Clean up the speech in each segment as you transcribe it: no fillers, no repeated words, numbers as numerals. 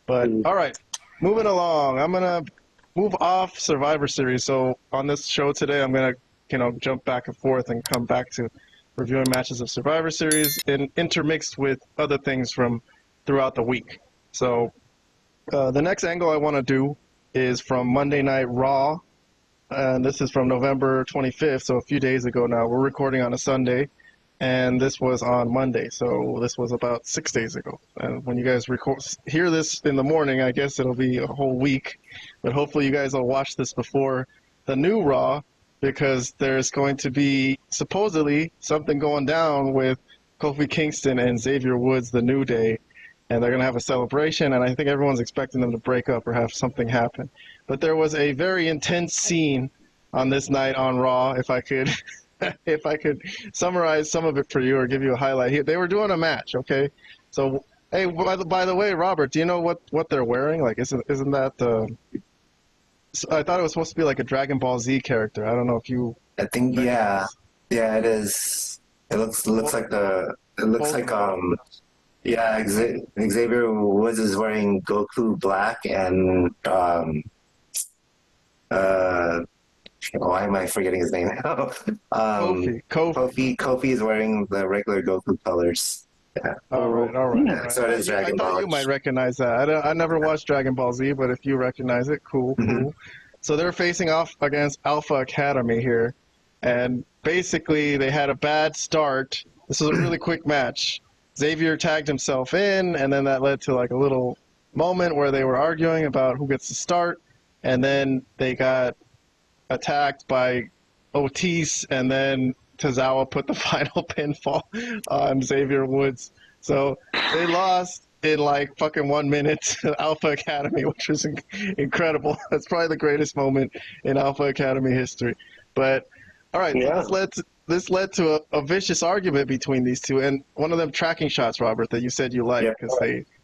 But all right, moving along. I'm gonna move off Survivor Series. So on this show today, I'm gonna jump back and forth and come back to reviewing matches of Survivor Series and intermixed with other things from throughout the week. So the next angle I want to do is from Monday Night Raw, and this is from November 25th, so a few days ago now. We're recording on a Sunday, and this was on Monday, so this was about 6 days ago. And when you guys hear this in the morning, I guess it'll be a whole week, but hopefully you guys will watch this before the new Raw, because there's going to be supposedly something going down with Kofi Kingston and Xavier Woods, the New Day, and they're going to have a celebration, and I think everyone's expecting them to break up or have something happen. But there was a very intense scene on this night on Raw, if I could if I could summarize some of it for you or give you a highlight here. They were doing a match, okay? So, hey, by the way, Robert, do you know what they're wearing? Like, isn't that I thought it was supposed to be like a Dragon Ball Z character. I don't know if you... I think, yeah, it is. It looks like Xavier Woods is wearing Goku Black, and why am I forgetting his name now? Kofi is wearing the regular Goku colors. Yeah. All right. So it is Dragon Ball. I thought you might recognize that. I never watched Dragon Ball Z, but if you recognize it, cool. So they're facing off against Alpha Academy here, and basically they had a bad start. This was a really quick match. Xavier tagged himself in, and then that led to like a little moment where they were arguing about who gets to start, and then they got attacked by Otis, and then Tozawa put the final pinfall on Xavier Woods. So they lost in like fucking 1 minute to Alpha Academy, which was incredible. That's probably the greatest moment in Alpha Academy history. But all right, yeah. This led to a vicious argument between these two, and one of them tracking shots, Robert, that you said you liked, because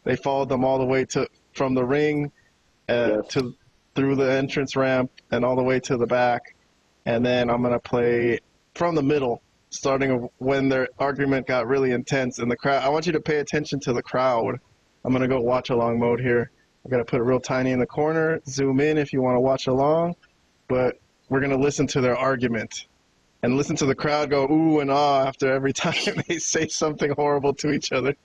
they followed them all the way from the ring to through the entrance ramp and all the way to the back. And then I'm going to play from the middle, starting when their argument got really intense in the crowd. I want you to pay attention to the crowd. I'm going to go watch along mode here. I'm going to put it real tiny in the corner, zoom in if you want to watch along, but we're going to listen to their argument and listen to the crowd go ooh and ah after every time they say something horrible to each other.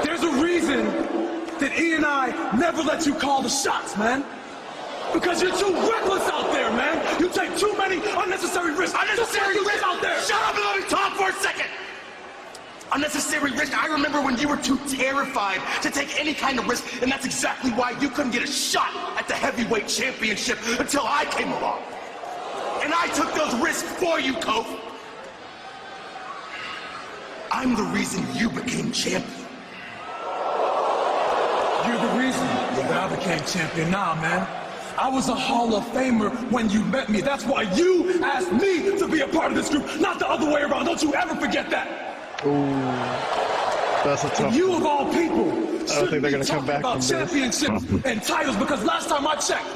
There's a reason that E and I never let you call the shots, man. Because you're too reckless out there, man. You take too many unnecessary risks. Unnecessary risks out there. Shut up and let me talk for a second. Unnecessary risk. I remember when you were too terrified to take any kind of risk, and that's exactly why you couldn't get a shot at the heavyweight championship until I came along. And I took those risks for you, Kofi. I'm the reason you became champion. You're the reason that I became champion now, man. I was a Hall of Famer when you met me. That's why you asked me to be a part of this group, not the other way around. Don't you ever forget that. Ooh, that's a tough one. You of all people I don't think they're going to come back about from championships and titles, because last time I checked,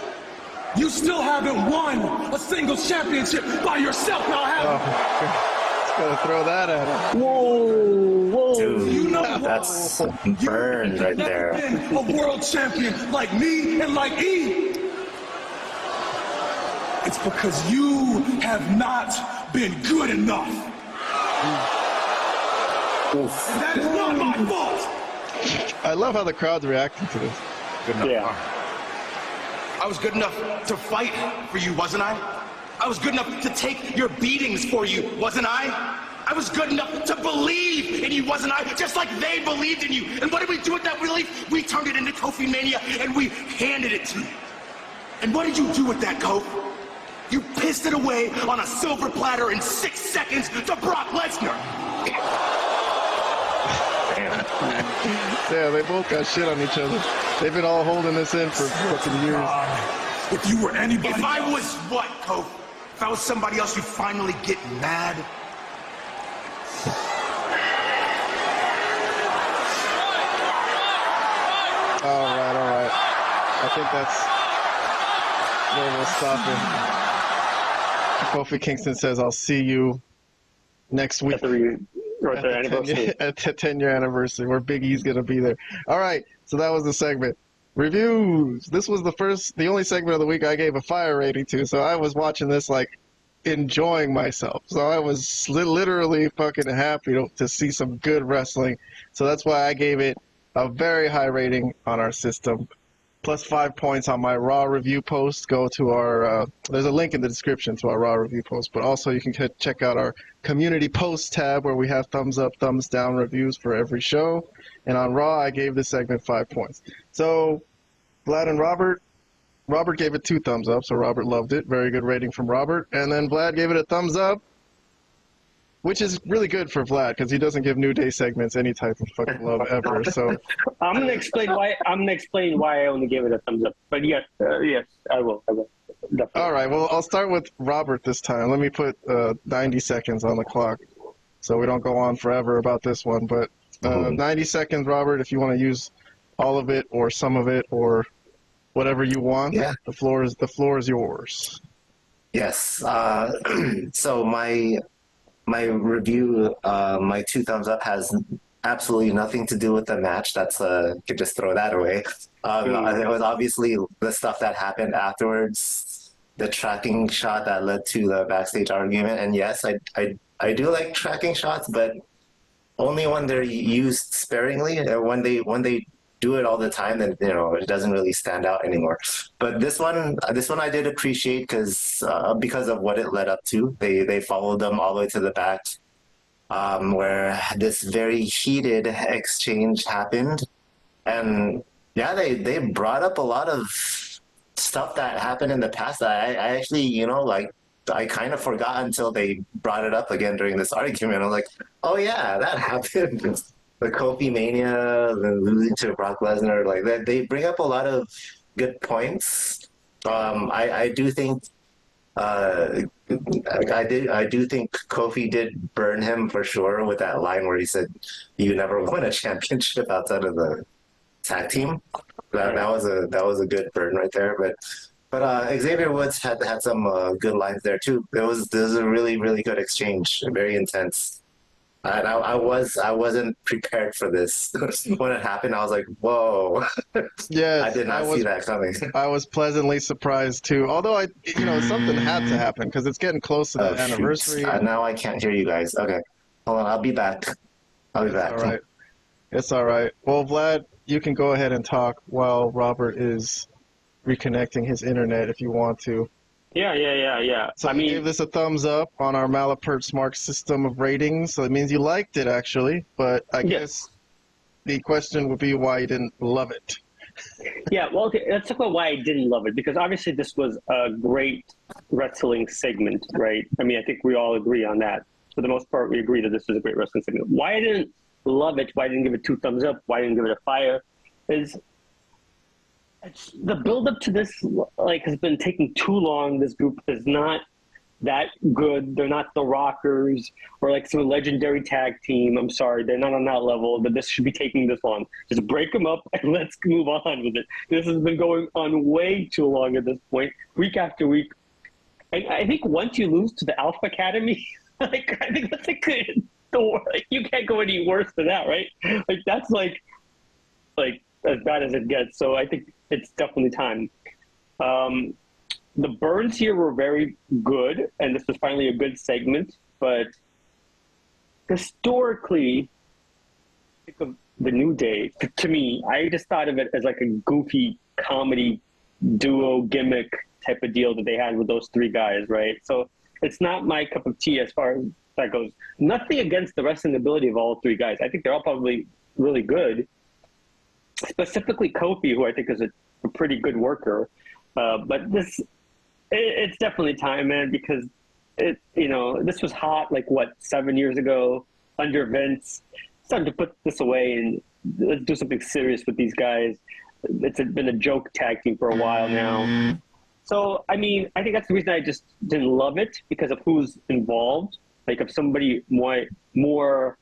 you still haven't won a single championship by yourself. Now Just got to throw that at him. Whoa. Dude, you know that's burned right there. You've never been a world champion like me and like E. It's because you have not been good enough. And that is not my fault. I love how the crowd's reacting to this. Good enough. Yeah. I was good enough to fight for you, wasn't I? I was good enough to take your beatings for you, wasn't I? I was good enough to believe in you, wasn't I? Just like they believed in you. And what did we do with that belief? We turned it into Kofi Mania and we handed it to you. And what did you do with that, Kofi? You pissed it away on a silver platter in 6 seconds to Brock Lesnar. Yeah, they both got shit on each other. They've been all holding this in for fucking years. If you were anybody If I was what, Kofi? If I was somebody else, you'd finally get mad? All right. I think that's where we'll stop it. Kofi Kingston says, I'll see you next week. Or their anniversary. At the 10-year anniversary, where Big E's gonna be there. All right, so that was the segment. Reviews. This was the only segment of the week I gave a fire rating to. So I was watching this like enjoying myself. So I was literally fucking happy to see some good wrestling. So that's why I gave it a very high rating on our system. Plus 5 points on my Raw review post. Go to our, there's a link in the description to our Raw review post, but also you can check out our community post tab where we have thumbs up, thumbs down reviews for every show. And on Raw, I gave this segment 5 points. So Vlad and Robert gave it 2 thumbs up, so Robert loved it. Very good rating from Robert. And then Vlad gave it a thumbs up, which is really good for Vlad because he doesn't give New Day segments any type of fucking love ever. So I'm gonna explain why I only gave it a thumbs up. But yes, I will. Definitely. All right. Well, I'll start with Robert this time. Let me put 90 seconds on the clock, so we don't go on forever about this one. But 90 seconds, Robert. If you want to use all of it or some of it or whatever you want, the floor is yours. Yes. So my review, my 2 thumbs up has absolutely nothing to do with the match. That's could just throw that away. It was obviously the stuff that happened afterwards, the tracking shot that led to the backstage argument. And yes, I do like tracking shots, but only when they're used sparingly. When they do it all the time, then it doesn't really stand out anymore. But this one I did appreciate because of what it led up to. They followed them all the way to the back, where this very heated exchange happened, and they brought up a lot of stuff that happened in the past. I actually I kind of forgot until they brought it up again during this argument. I'm like, oh yeah, that happened. The Kofi Mania, the losing to Brock Lesnar, like that, they bring up a lot of good points. I do think I do think Kofi did burn him for sure with that line where he said, "You never won a championship outside of the tag team." That was a good burn right there. But Xavier Woods had some good lines there too. There was a really, really good exchange, very intense. And I wasn't prepared for this. When it happened, I was like, whoa. Yeah, I did not see that coming. I was pleasantly surprised too. Although something had to happen because it's getting close to the anniversary. Now I can't hear you guys. Okay, hold on. I'll be back. All right. It's all right. Well, Vlad, you can go ahead and talk while Robert is reconnecting his internet if you want to. Yeah. So I gave this a thumbs up on our Malapert Smark system of ratings. So it means you liked it, actually. But I guess the question would be why you didn't love it. Yeah, well, okay, let's talk about why I didn't love it. Because obviously this was a great wrestling segment, right? I mean, I think we all agree on that. For the most part, we agree that this was a great wrestling segment. Why I didn't love it, why I didn't give it 2 thumbs up, why I didn't give it a fire, is the build-up to this has been taking too long. This group is not that good. They're not the Rockers or some legendary tag team. I'm sorry, they're not on that level. But this should be taking this long. Just break them up and let's move on with it. This has been going on way too long at this point, week after week. And I think once you lose to the Alpha Academy, I think that's you can't go any worse than that, right? That's as bad as it gets. So I think it's definitely time. The burns here were very good, and this was finally a good segment. But historically, think of the New Day. To me, I just thought of it as like a goofy comedy duo gimmick type of deal that they had with those 3 guys, right? So it's not my cup of tea as far as that goes. Nothing against the wrestling ability of all 3 guys. I think they're all probably really good. Specifically Kofi, who I think is a pretty good worker. But it's definitely time, man, because this was hot 7 years ago under Vince. It's time to put this away and let's do something serious with these guys. It's been a joke tag team for a while now. So, I mean, I think that's the reason I just didn't love it, because of who's involved. If somebody more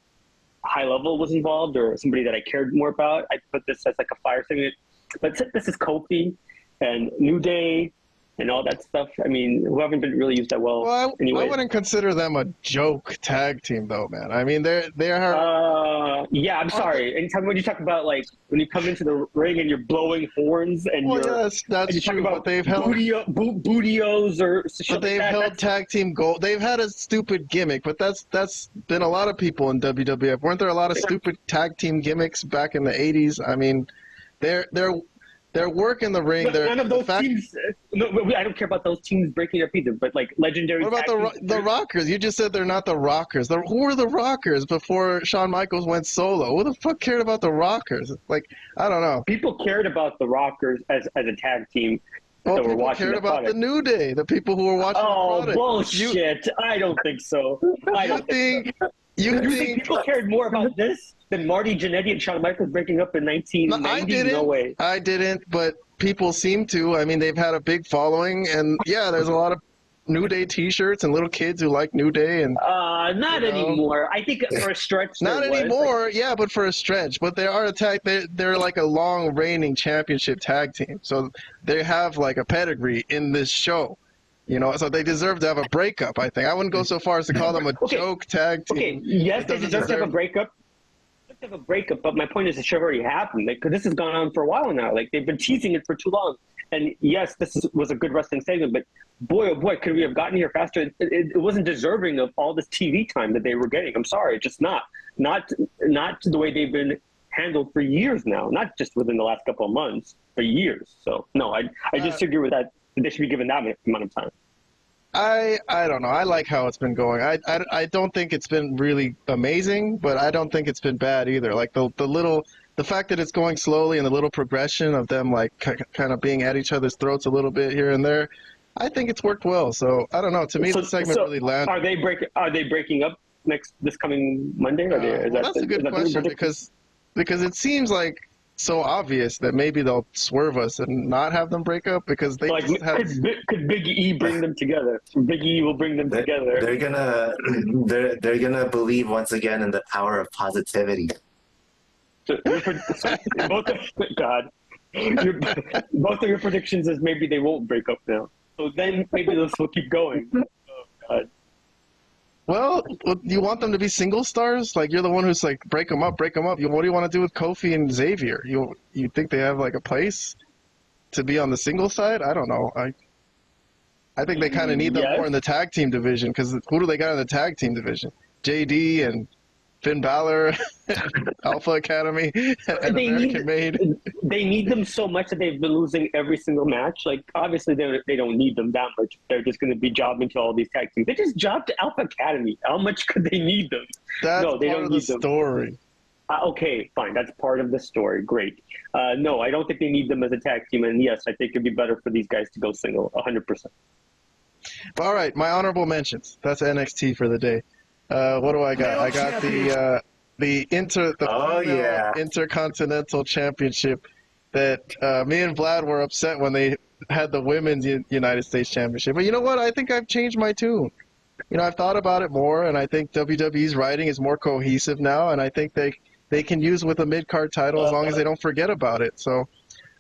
high level was involved or somebody that I cared more about, I put this as a fire segment. But this is Kofi and New Day and all that stuff. I mean, who haven't been really used that well, Well, anyway. I wouldn't consider them a joke tag team, though, man. I mean, they are. Yeah, I'm sorry. Anytime when you talk about like when you come into the ring and you're blowing horns and Well, you're yes, and that's you talk true. about But they've held. bootios or shit But they've like that. held tag team gold. They've had a stupid gimmick, but that's been a lot of people in WWF. Weren't there a lot of stupid tag team gimmicks back in the '80s? I mean, their work in the ring. None of those teams. No, I don't care about those teams breaking up either. But like legendary. What about the Rockers? You just said they're not the Rockers. Who were the Rockers before Shawn Michaels went solo? Who the fuck cared about the Rockers? Like, I don't know. People cared about the Rockers as a tag team. Well, that were people watching cared the about product. the New Day. The people who were watching Oh, the product. bullshit! I don't think so. I don't think. You You think think people cared more about this than Marty Jannetty and Shawn Michaels breaking up in 1990? I didn't. No way. I didn't, but people seem to. I mean, they've had a big following, and yeah, there's a lot of New Day T-shirts and little kids who like New Day, and Not anymore. I think for a stretch. not there was, anymore. like, Yeah, but for a stretch. But they are a tag. They're like a long reigning championship tag team, so they have like a pedigree in this show. You know, so they deserve to have a breakup. I think I wouldn't go so far as to call them a joke tag team. Okay, yes, they doesn't deserve to have a deserve- breakup. They have a breakup, but my point is, it should have already happened. Like, 'cause this has gone on for a while now. Like, they've been teasing it for too long. And yes, was a good wrestling segment, but boy, oh boy, could we have gotten here faster? It wasn't deserving of all this TV time that they were getting. I'm sorry, just not the way they've been handled for years now. Not just within the last couple of months, for years. So no, I just agree with that. They should be given that amount of time. I don't know. I like how it's been going. I don't think it's been really amazing, but I don't think it's been bad either. Like the fact that it's going slowly and the little progression of them like kind of being at each other's throats a little bit here and there, I think it's worked well. So I don't know. To me, the segment really landed. Are they breaking up this coming Monday? That's a good question because it seems like so obvious that maybe they'll swerve us and not have them break up because they like, just have. could Big E bring them together? Big E will bring them together. They're gonna believe once again in the power of positivity. Both of your predictions is maybe they won't break up now. So then maybe this will keep going. Oh God. Well, you want them to be single stars? Like you're the one who's like break them up. What do you want to do with Kofi and Xavier? You think they have like a place to be on the single side? I don't know. I think they kind of need them more in the tag team division because who do they got in the tag team division? JD and Finn Balor, Alpha Academy, and American Made. They need them so much that they've been losing every single match. Like, obviously, they don't need them that much. They're just going to be jobbing to all these tag teams. They just jobbed to Alpha Academy. How much could they need them? That's no, they part don't of the need them. story. Okay, fine. That's part of the story. Great. No, I don't think they need them as a tag team. And yes, I think it'd be better for these guys to go single, 100%. All right, my honorable mentions. That's NXT for the day. What do I got? I got the Intercontinental Championship that me and Vlad were upset when they had the Women's United States Championship. But you know what? I think I've changed my tune. You know, I've thought about it more, and I think WWE's writing is more cohesive now, and I think they can use with a mid-card title as long as they don't forget about it. So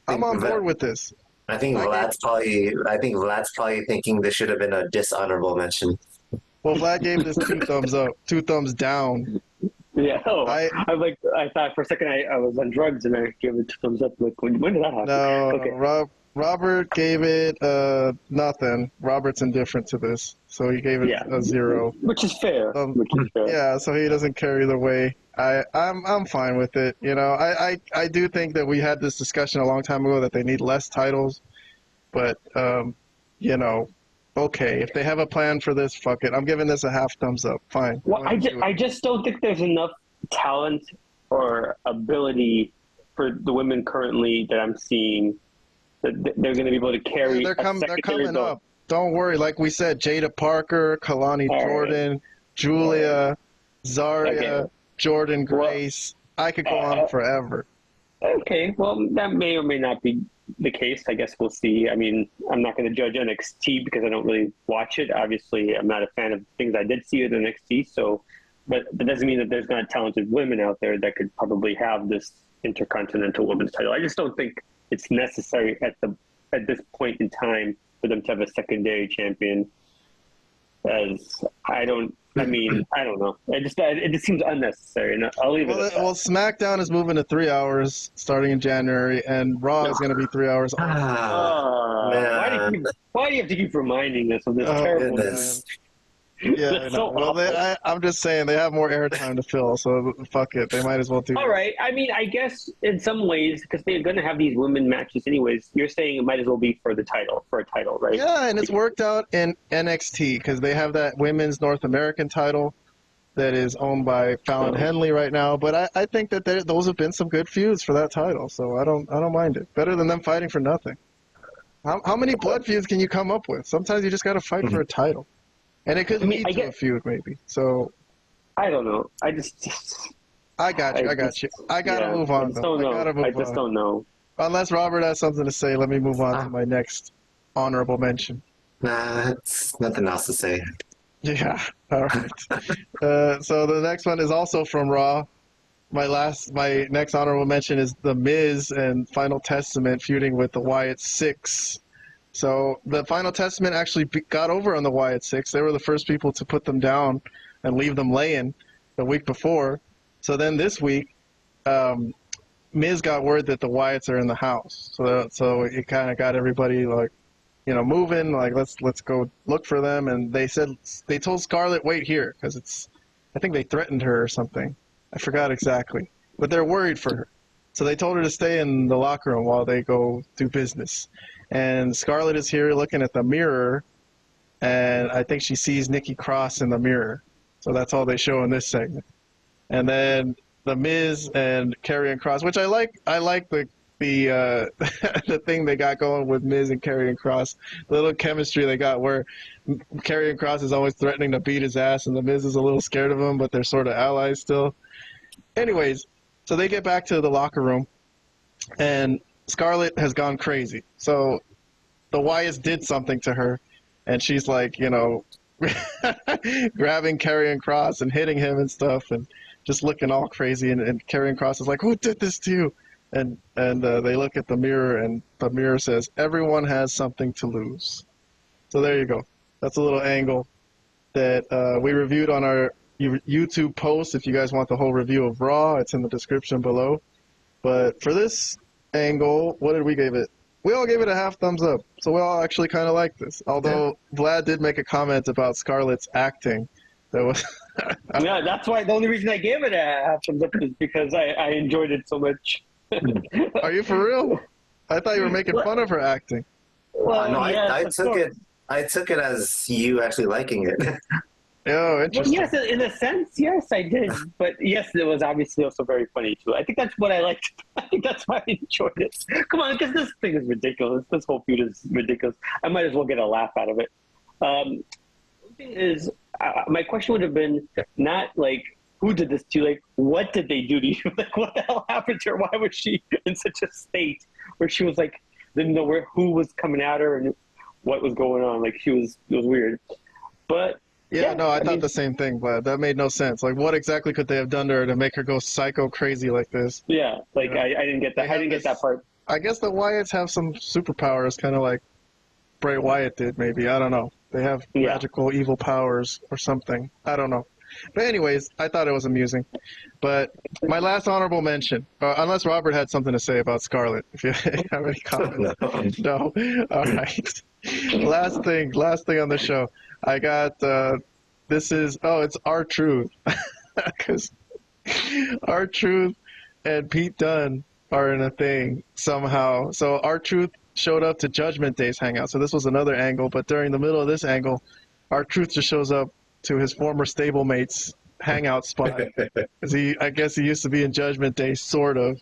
I'm on board with this. I think Vlad's probably thinking this should have been a dishonorable mention. Well, Vlad gave this 2 thumbs up, 2 thumbs down. Yeah, I thought for a second I was on drugs and I gave it 2 thumbs up. Like, when did that happen? No, okay. Robert gave it nothing. Robert's indifferent to this, so he gave it a 0. Which is fair. Yeah, so he doesn't care either way. I'm fine with it. You know, I do think that we had this discussion a long time ago that they need less titles, but you know. Okay, if they have a plan for this, fuck it. I'm giving this a half thumbs up. Fine. Well, I just don't think there's enough talent or ability for the women currently that I'm seeing that they're going to be able to carry. They're coming up. Don't worry. Like we said, Jada Parker, Kalani Jordan, Julia, Zarya, Jordan Grace. I could go on forever. Okay, well, that may or may not be the case. I guess we'll see. I mean, I'm not going to judge NXT because I don't really watch it. Obviously, I'm not a fan of things I did see at NXT. So, but that doesn't mean that there's not talented women out there that could probably have this Intercontinental Women's title. I just don't think it's necessary at this point in time for them to have a secondary champion. As I don't know. It just seems unnecessary, and I'll leave it at that. Well, SmackDown is moving to 3 hours starting in January, and Raw is going to be 3 hours. Why do you have to keep reminding us of this terrible? Goodness. Yeah, That's so well, I'm just saying they have more airtime to fill, so fuck it. They might as well do All right. I mean, I guess in some ways, because they're going to have these women matches anyways, you're saying it might as well be for a title, right? Yeah, and it's worked out in NXT because they have that women's North American title that is owned by Fallon Henley right now. But I think that those have been some good feuds for that title, so I don't mind it. Better than them fighting for nothing. How many blood feuds can you come up with? Sometimes you just got to fight for a title. And it could lead to a feud, maybe. So I don't know. I got you. I gotta move on, though. I just don't know. Unless Robert has something to say, let me move on to my next honorable mention. Nah, that's nothing else to say. Yeah. All right. So the next one is also from Raw. My next honorable mention is The Miz and Final Testament feuding with the Wyatt Six. So the Final Testament actually got over on the Wyatt Six. They were the first people to put them down and leave them laying the week before. So then this week, Miz got word that the Wyatts are in the house. So it kind of got everybody moving. Like let's go look for them. And they told Scarlett, wait here, because I think they threatened her or something. I forgot exactly, but they're worried for her. So they told her to stay in the locker room while they go do business. And Scarlett is here looking at the mirror, and I think she sees Nikki Cross in the mirror. So that's all they show in this segment. And then The Miz and Karrion Kross, which I like the the thing they got going with Miz and Karrion Kross, the little chemistry they got where Karrion Kross is always threatening to beat his ass, and The Miz is a little scared of him, but they're sort of allies still. Anyways, so they get back to the locker room, and Scarlett has gone crazy. So the Wyatts did something to her, and she's like, grabbing Karrion Kross and hitting him and stuff, and just looking all crazy. And Karrion Kross is like, who did this to you? And they look at the mirror, and the mirror says, everyone has something to lose. So there you go. That's a little angle that we reviewed on our YouTube post. If you guys want the whole review of Raw, it's in the description below. But for this angle, what did we give it? We all gave it a half thumbs up. So we all actually kind of like this. Although Vlad did make a comment about Scarlett's acting. That was yeah, that's why the only reason I gave it a half thumbs up is because I enjoyed it so much. Are you for real? I thought you were making fun of her acting. Well, No, yes, I took it as you actually liking it. Oh, interesting. Yes, in a sense, yes, I did. But yes, it was obviously also very funny too. I think that's what I liked. I think that's why I enjoyed it. Come on, because this thing is ridiculous. This whole feud is ridiculous. I might as well get a laugh out of it. The thing is, my question would have been not like, who did this to you? Like, what did they do to you? Like, what the hell happened to her? Why was she in such a state where she was like, didn't know who was coming at her and what was going on? Like, it was weird. But yeah, no, I thought the same thing, Vlad. That made no sense. Like, what exactly could they have done to her to make her go psycho crazy like this? Yeah, like I didn't get that. I didn't get that part. I guess the Wyatts have some superpowers, kind of like Bray Wyatt did. Maybe, I don't know. They have magical evil powers or something. I don't know. But anyways, I thought it was amusing. But my last honorable mention, unless Robert had something to say about Scarlett, if you have any comments. No. All right. Last thing on the show. I got it's R-Truth. Because R-Truth and Pete Dunne are in a thing somehow. So R-Truth showed up to Judgment Day's hangout. So this was another angle, but during the middle of this angle, R-Truth just shows up to his former stablemate's hangout spot. I guess he used to be in Judgment Day, sort of.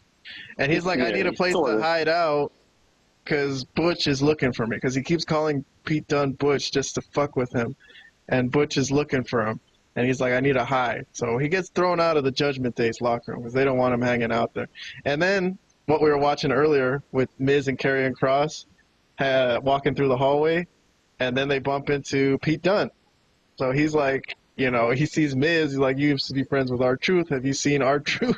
And he's like, I need a place to hide out because Butch is looking for me. Because he keeps calling Pete Dunne Butch just to fuck with him. And Butch is looking for him. And he's like, I need a hide. So he gets thrown out of the Judgment Day's locker room because they don't want him hanging out there. And then what we were watching earlier with Miz and Karrion Kross walking through the hallway. And then they bump into Pete Dunne. So he's like, he sees Miz. He's like, you used to be friends with R-Truth. Have you seen R-Truth?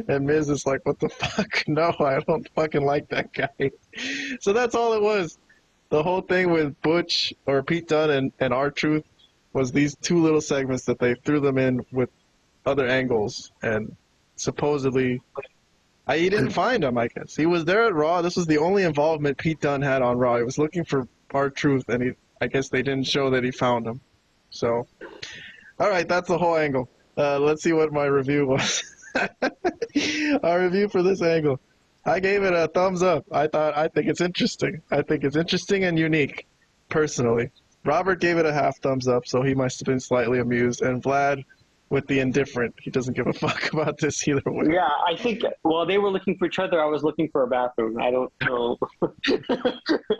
And Miz is like, what the fuck? No, I don't fucking like that guy. So that's all it was. the whole thing with Butch or Pete Dunne and R-Truth was these two little segments that they threw them in with other angles, and supposedly he didn't find him, I guess. He was there at Raw. This was the only involvement Pete Dunne had on Raw. He was looking for R-Truth, and I guess they didn't show that he found him. So, all right, that's the whole angle. Let's see what my review was. Our review for this angle. I gave it a thumbs up. I think it's interesting. I think it's interesting and unique, personally. Robert gave it a half thumbs up, so he must have been slightly amused. And Vlad, with the indifferent, he doesn't give a fuck about this either way. Yeah, I think while they were looking for each other, I was looking for a bathroom. I don't know.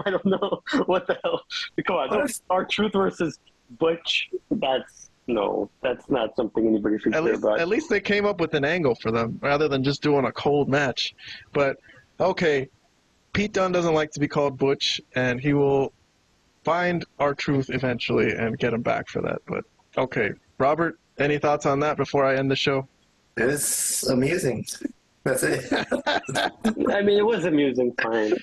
I don't know what the hell. Come on, R-Truth versus Butch. That's not something anybody should care about. At least they came up with an angle for them rather than just doing a cold match. But okay, Pete Dunne doesn't like to be called Butch, and he will find R-Truth eventually and get him back for that. But okay, Robert, any thoughts on that before I end the show? It's amusing. That's it. I mean, it was amusing. Fine.